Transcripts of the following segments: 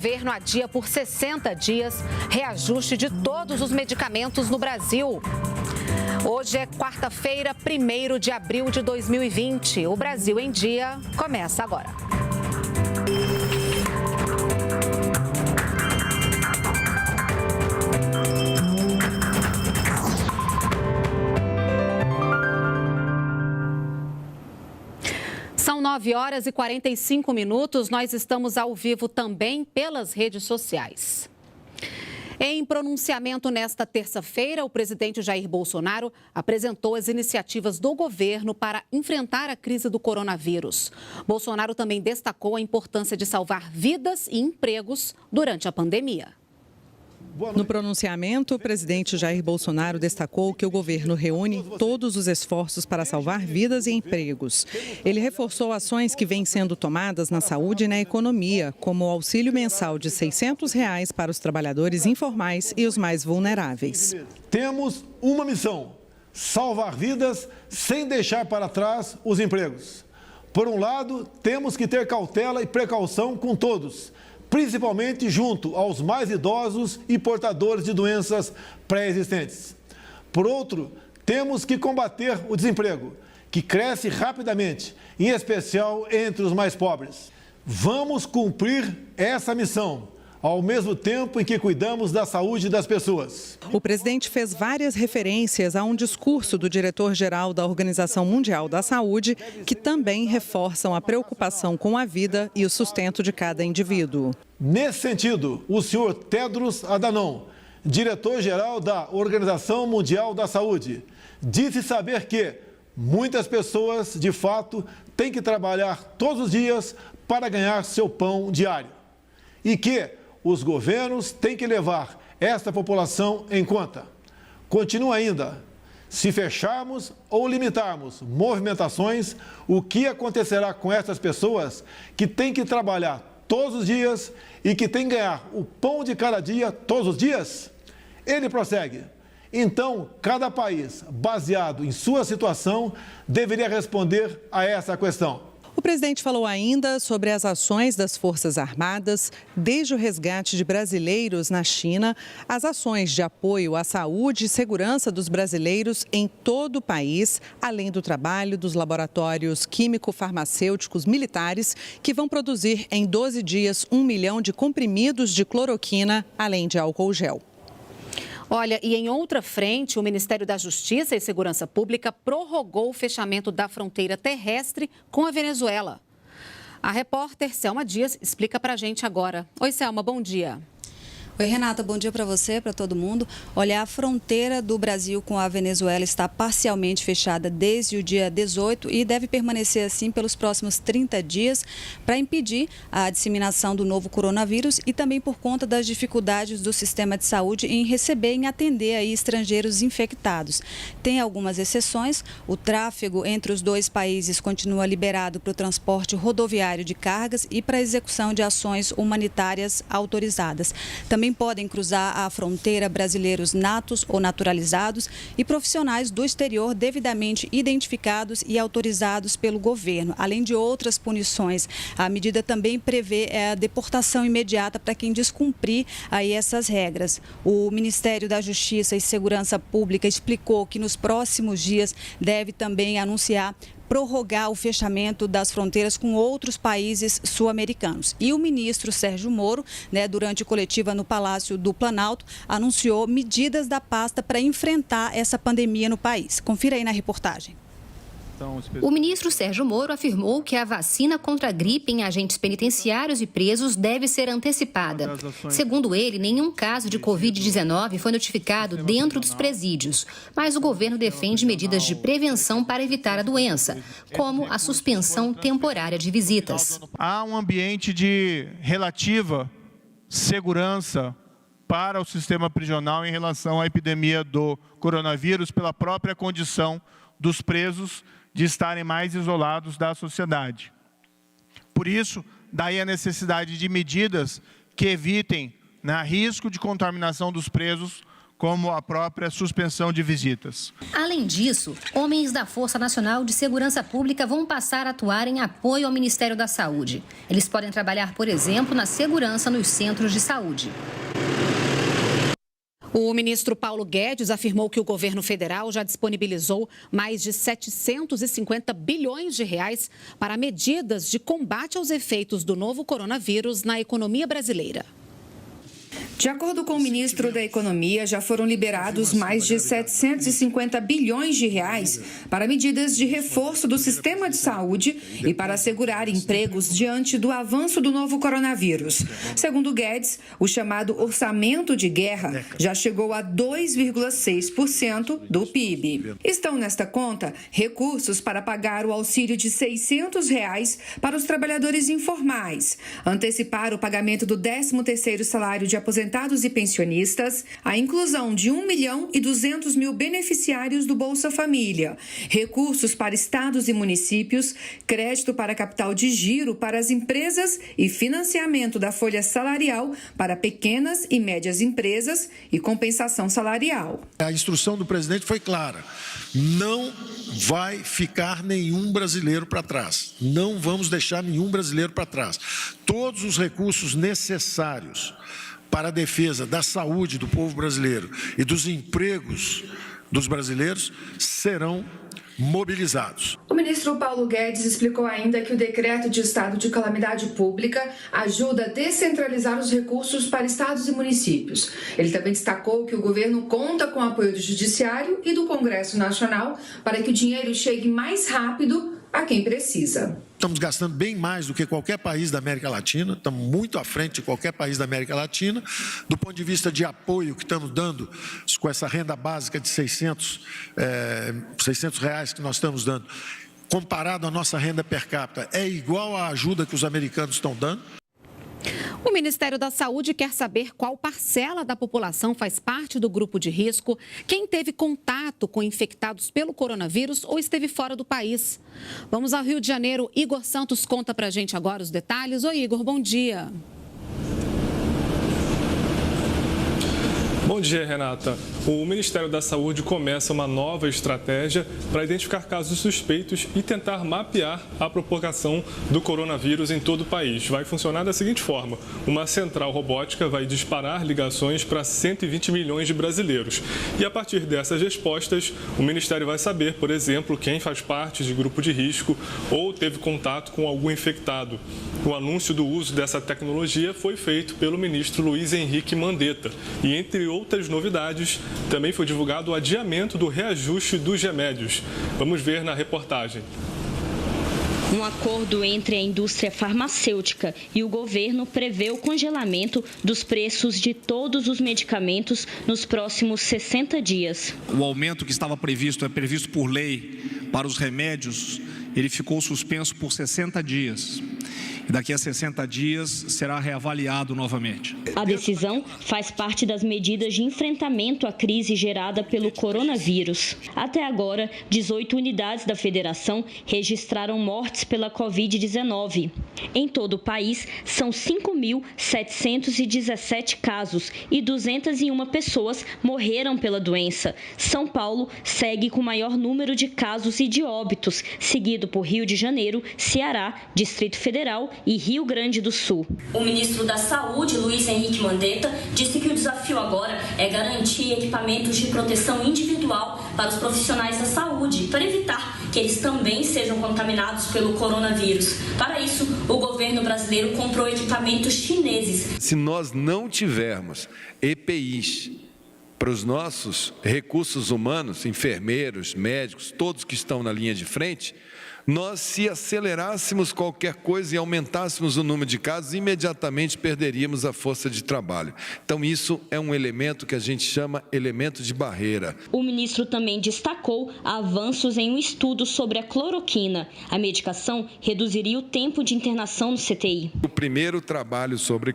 O governo adia por 60 dias reajuste de todos os medicamentos no Brasil. Hoje é quarta-feira, 1º de abril de 2020. O Brasil em Dia começa agora. São 9h45. Nós estamos ao vivo também pelas redes sociais. Em pronunciamento nesta terça-feira, o presidente Jair Bolsonaro apresentou as iniciativas do governo para enfrentar a crise do coronavírus. Bolsonaro também destacou a importância de salvar vidas e empregos durante a pandemia. No pronunciamento, o presidente Jair Bolsonaro destacou que o governo reúne todos os esforços para salvar vidas e empregos. Ele reforçou ações que vêm sendo tomadas na saúde e na economia, como o auxílio mensal de R$ 600 para os trabalhadores informais e os mais vulneráveis. Temos uma missão: salvar vidas sem deixar para trás os empregos. Por um lado, temos que ter cautela e precaução com todos, principalmente junto aos mais idosos e portadores de doenças pré-existentes. Por outro, temos que combater o desemprego, que cresce rapidamente, em especial entre os mais pobres. Vamos cumprir essa missão, ao mesmo tempo em que cuidamos da saúde das pessoas. O presidente fez várias referências a um discurso do diretor-geral da Organização Mundial da Saúde, que também reforçam a preocupação com a vida e o sustento de cada indivíduo. Nesse sentido, o senhor Tedros Adhanom, diretor-geral da Organização Mundial da Saúde, disse saber que muitas pessoas, de fato, têm que trabalhar todos os dias para ganhar seu pão diário. E que os governos têm que levar esta população em conta. Continua ainda: se fecharmos ou limitarmos movimentações, o que acontecerá com essas pessoas que têm que trabalhar todos os dias e que têm que ganhar o pão de cada dia todos os dias? Ele prossegue: então, cada país, baseado em sua situação, deveria responder a essa questão. O presidente falou ainda sobre as ações das Forças Armadas, desde o resgate de brasileiros na China, as ações de apoio à saúde e segurança dos brasileiros em todo o país, além do trabalho dos laboratórios químico-farmacêuticos militares, que vão produzir em 12 dias 1 milhão de comprimidos de cloroquina, além de álcool gel. Olha, e em outra frente, o Ministério da Justiça e Segurança Pública prorrogou o fechamento da fronteira terrestre com a Venezuela. A repórter Selma Dias explica pra gente agora. Oi, Selma, bom dia. Oi, Renata, bom dia para você, para todo mundo. Olha, a fronteira do Brasil com a Venezuela está parcialmente fechada desde o dia 18 e deve permanecer assim pelos próximos 30 dias para impedir a disseminação do novo coronavírus e também por conta das dificuldades do sistema de saúde em receber e atender aí estrangeiros infectados. Tem algumas exceções. O tráfego entre os dois países continua liberado para o transporte rodoviário de cargas e para a execução de ações humanitárias autorizadas. Também podem cruzar a fronteira brasileiros natos ou naturalizados e profissionais do exterior devidamente identificados e autorizados pelo governo, além de outras punições. A medida também prevê a deportação imediata para quem descumprir aí essas regras. O Ministério da Justiça e Segurança Pública explicou que nos próximos dias deve também anunciar prorrogar o fechamento das fronteiras com outros países sul-americanos. E o ministro Sérgio Moro, durante coletiva no Palácio do Planalto, anunciou medidas da pasta para enfrentar essa pandemia no país. Confira aí na reportagem. O ministro Sérgio Moro afirmou que a vacina contra a gripe em agentes penitenciários e presos deve ser antecipada. Segundo ele, nenhum caso de Covid-19 foi notificado dentro dos presídios, mas o governo defende medidas de prevenção para evitar a doença, como a suspensão temporária de visitas. Há um ambiente de relativa segurança para o sistema prisional em relação à epidemia do coronavírus pela própria condição dos presos de estarem mais isolados da sociedade. Por isso, daí a necessidade de medidas que evitem risco de contaminação dos presos como a própria suspensão de visitas. Além disso, homens da Força Nacional de Segurança Pública vão passar a atuar em apoio ao Ministério da Saúde. Eles podem trabalhar, por exemplo, na segurança nos centros de saúde. O ministro Paulo Guedes afirmou que o governo federal já disponibilizou mais de 750 bilhões de reais para medidas de combate aos efeitos do novo coronavírus na economia brasileira. De acordo com o ministro da Economia, já foram liberados mais de 750 bilhões de reais para medidas de reforço do sistema de saúde e para assegurar empregos diante do avanço do novo coronavírus. Segundo Guedes, o chamado orçamento de guerra já chegou a 2,6% do PIB. Estão nesta conta recursos para pagar o auxílio de R$ 600 para os trabalhadores informais, antecipar o pagamento do 13º salário de aposentados e pensionistas, a inclusão de 1.200.000 beneficiários do Bolsa Família, recursos para estados e municípios, crédito para capital de giro para as empresas e financiamento da folha salarial para pequenas e médias empresas e compensação salarial. A instrução do presidente foi clara: não vai ficar nenhum brasileiro para trás, não vamos deixar nenhum brasileiro para trás. Todos os recursos necessários para a defesa da saúde do povo brasileiro e dos empregos dos brasileiros serão mobilizados. O ministro Paulo Guedes explicou ainda que o decreto de estado de calamidade pública ajuda a descentralizar os recursos para estados e municípios. Ele também destacou que o governo conta com o apoio do Judiciário e do Congresso Nacional para que o dinheiro chegue mais rápido a quem precisa. Estamos gastando bem mais do que qualquer país da América Latina, estamos muito à frente de qualquer país da América Latina. Do ponto de vista de apoio que estamos dando com essa renda básica de 600 reais que nós estamos dando, comparado à nossa renda per capita, é igual à ajuda que os americanos estão dando. O Ministério da Saúde quer saber qual parcela da população faz parte do grupo de risco, quem teve contato com infectados pelo coronavírus ou esteve fora do país. Vamos ao Rio de Janeiro. Igor Santos conta pra gente agora os detalhes. Oi, Igor, bom dia. Bom dia, Renata. O Ministério da Saúde começa uma nova estratégia para identificar casos suspeitos e tentar mapear a propagação do coronavírus em todo o país. Vai funcionar da seguinte forma: uma central robótica vai disparar ligações para 120 milhões de brasileiros. E a partir dessas respostas, o Ministério vai saber, por exemplo, quem faz parte de grupo de risco ou teve contato com algum infectado. O anúncio do uso dessa tecnologia foi feito pelo ministro Luiz Henrique Mandetta. E, entre outras novidades, também foi divulgado o adiamento do reajuste dos remédios. Vamos ver na reportagem. Um acordo entre a indústria farmacêutica e o governo prevê o congelamento dos preços de todos os medicamentos nos próximos 60 dias. O aumento que estava previsto, é previsto por lei para os remédios, ele ficou suspenso por 60 dias. Daqui a 60 dias será reavaliado novamente. A decisão faz parte das medidas de enfrentamento à crise gerada pelo coronavírus. Até agora, 18 unidades da federação registraram mortes pela Covid-19. Em todo o país, são 5.717 casos e 201 pessoas morreram pela doença. São Paulo segue com o maior número de casos e de óbitos, seguido por Rio de Janeiro, Ceará, Distrito Federal e Rio Grande do Sul. O ministro da Saúde, Luiz Henrique Mandetta, disse que o desafio agora é garantir equipamentos de proteção individual para os profissionais da saúde, para evitar que eles também sejam contaminados pelo coronavírus. Para isso, o governo brasileiro comprou equipamentos chineses. Se nós não tivermos EPIs para os nossos recursos humanos, enfermeiros, médicos, todos que estão na linha de frente, nós, se acelerássemos qualquer coisa e aumentássemos o número de casos, imediatamente perderíamos a força de trabalho. Então, isso é um elemento que a gente chama elemento de barreira. O ministro também destacou avanços em um estudo sobre a cloroquina. A medicação reduziria o tempo de internação no CTI. O primeiro trabalho sobre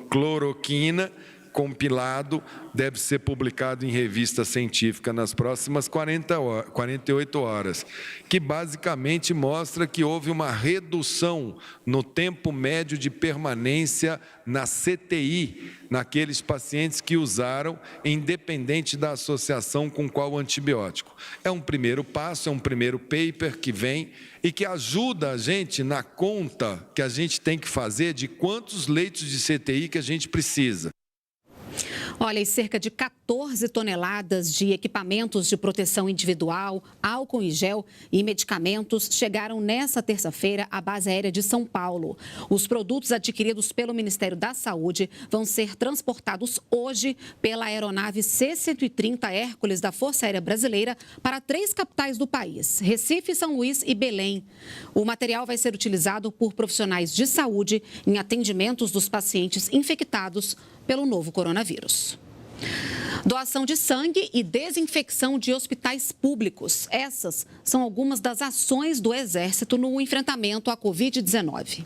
cloroquina compilado deve ser publicado em revista científica nas próximas 48 horas, que basicamente mostra que houve uma redução no tempo médio de permanência na CTI, naqueles pacientes que usaram, independente da associação com qual antibiótico. É um primeiro passo, é um primeiro paper que vem e que ajuda a gente na conta que a gente tem que fazer de quantos leitos de CTI que a gente precisa. Olha, e cerca de 14 toneladas de equipamentos de proteção individual, álcool em gel e medicamentos chegaram nesta terça-feira à base aérea de São Paulo. Os produtos adquiridos pelo Ministério da Saúde vão ser transportados hoje pela aeronave C-130 Hércules da Força Aérea Brasileira para 3 capitais do país, Recife, São Luís e Belém. O material vai ser utilizado por profissionais de saúde em atendimentos dos pacientes infectados pelo novo coronavírus. Doação de sangue e desinfecção de hospitais públicos. Essas são algumas das ações do Exército no enfrentamento à Covid-19.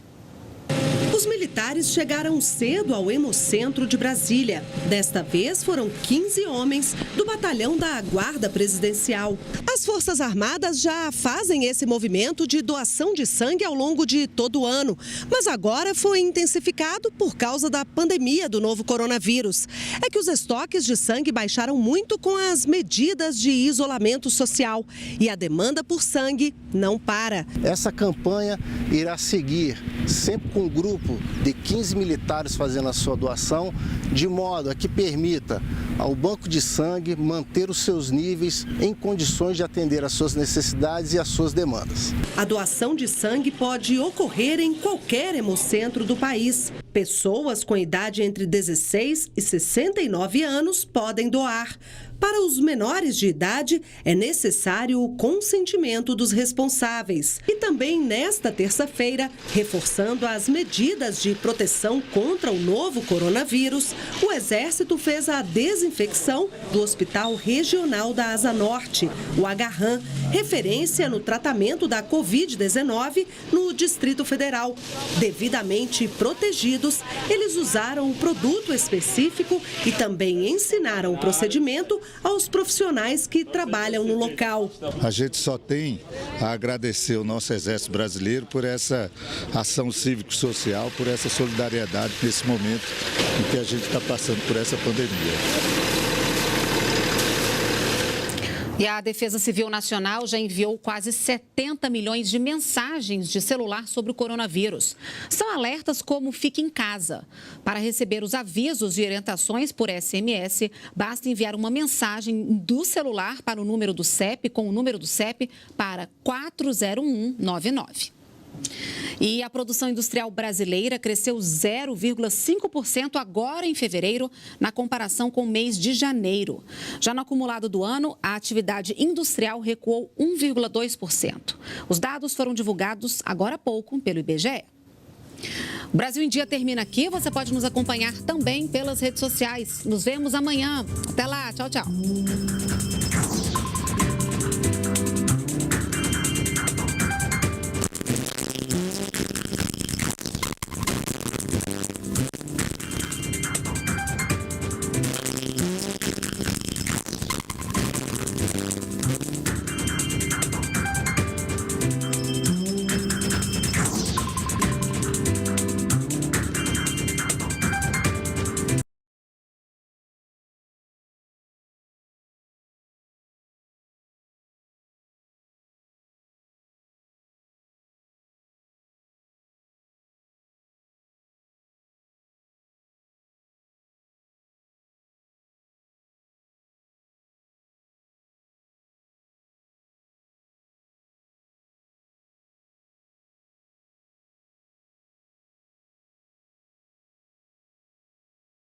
Os militares chegaram cedo ao Hemocentro de Brasília. Desta vez foram 15 homens do batalhão da Guarda Presidencial. As Forças Armadas já fazem esse movimento de doação de sangue ao longo de todo o ano, mas agora foi intensificado por causa da pandemia do novo coronavírus. É que os estoques de sangue baixaram muito com as medidas de isolamento social e a demanda por sangue não para. Essa campanha irá seguir sempre com um grupo de 15 militares fazendo a sua doação, de modo a que permita ao banco de sangue manter os seus níveis em condições de atender às suas necessidades e às suas demandas. A doação de sangue pode ocorrer em qualquer hemocentro do país. Pessoas com idade entre 16 e 69 anos podem doar. Para os menores de idade, é necessário o consentimento dos responsáveis. E também nesta terça-feira, reforçando as medidas de proteção contra o novo coronavírus, o Exército fez a desinfecção do Hospital Regional da Asa Norte, o Agarram, referência no tratamento da Covid-19 no Distrito Federal. Devidamente protegidos, eles usaram o produto específico e também ensinaram o procedimento aos profissionais que trabalham no local. A gente só tem a agradecer o nosso Exército Brasileiro por essa ação cívico-social, por essa solidariedade nesse momento em que a gente está passando por essa pandemia. E a Defesa Civil Nacional já enviou quase 70 milhões de mensagens de celular sobre o coronavírus. São alertas como Fique em Casa. Para receber os avisos e orientações por SMS, basta enviar uma mensagem do celular para o número do CEP, com o número do CEP, para 40199. E a produção industrial brasileira cresceu 0,5% agora em fevereiro, na comparação com o mês de janeiro. Já no acumulado do ano, a atividade industrial recuou 1,2%. Os dados foram divulgados agora há pouco pelo IBGE. O Brasil em Dia termina aqui. Você pode nos acompanhar também pelas redes sociais. Nos vemos amanhã. Até lá. Tchau, tchau.